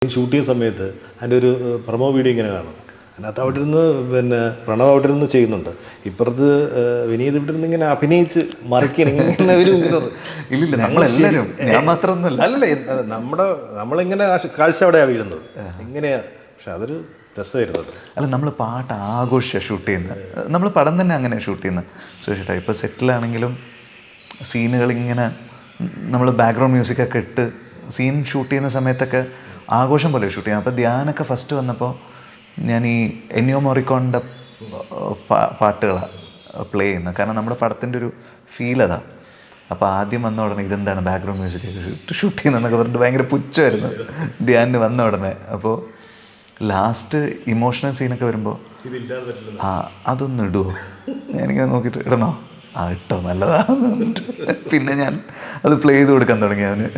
Shoot ചെയ്യുന്ന സമയത്ത് അതിൻ്റെ ഒരു പ്രൊമോ വീഡിയോ ഇങ്ങനെ കാണും. അതിനകത്ത് അവിടെ ഇരുന്ന് പ്രണവ് അവിടെ ഇരുന്ന് ചെയ്യുന്നുണ്ട്, ഇപ്പുറത്ത് വിനീത് ഇവിടെ നിന്ന് ഇങ്ങനെ അഭിനയിച്ച് മറിക്കണം ഇങ്ങനെ ഒരു ഇല്ലില്ല നമ്മളെല്ലാവരും, ഞാൻ മാത്രമൊന്നുമല്ല. അല്ലല്ല, നമ്മളിങ്ങനെ കാഴ്ച അവിടെയാണ് വീഴുന്നത് ഇങ്ങനെയാ. പക്ഷെ അതൊരു രസമായിരുന്നു. അല്ല, നമ്മൾ പാട്ട് ആഘോഷിച്ചാണ് ഷൂട്ട് ചെയ്യുന്നത്. നമ്മൾ പടം തന്നെ അങ്ങനെ ഷൂട്ട് ചെയ്യുന്നത്. സുരേഷേട്ടാ, ഇപ്പോൾ സെറ്റിലാണെങ്കിലും സീനുകളിങ്ങനെ നമ്മൾ ബാക്ക്ഗ്രൗണ്ട് മ്യൂസിക്കൊക്കെ ഇട്ട് സീൻ ഷൂട്ട് ചെയ്യുന്ന സമയത്തൊക്കെ ആഘോഷം പോലെ ഷൂട്ട് ചെയ്യാം. അപ്പോൾ ധ്യാനൊക്കെ ഫസ്റ്റ് വന്നപ്പോൾ ഞാൻ ഈ എന്നിയോ മോറിക്കോണിൻ്റെ പാട്ടുകളാണ് പ്ലേ ചെയ്യുന്നത്. കാരണം നമ്മുടെ പടത്തിൻ്റെ ഒരു ഫീൽ അതാ. അപ്പോൾ ആദ്യം വന്ന ഉടനെ ഇതെന്താണ് ബാക്ക്ഗ്രൗണ്ട് മ്യൂസിക് ഷൂട്ട് ചെയ്യുന്നതെന്നൊക്കെ പറഞ്ഞിട്ട് ഭയങ്കര പുച്ഛമായിരുന്നു ധ്യാനിന് വന്ന ഉടനെ. അപ്പോൾ ലാസ്റ്റ് ഇമോഷണൽ സീനൊക്കെ വരുമ്പോൾ അതൊന്ന് ഇടുമോ, ഞാനിങ്ങനെ നോക്കിയിട്ട് ഇടണോ, ഇട്ടോ നല്ലതാ. പിന്നെ ഞാൻ അത് പ്ലേ ചെയ്ത് കൊടുക്കാൻ തുടങ്ങി അവന്.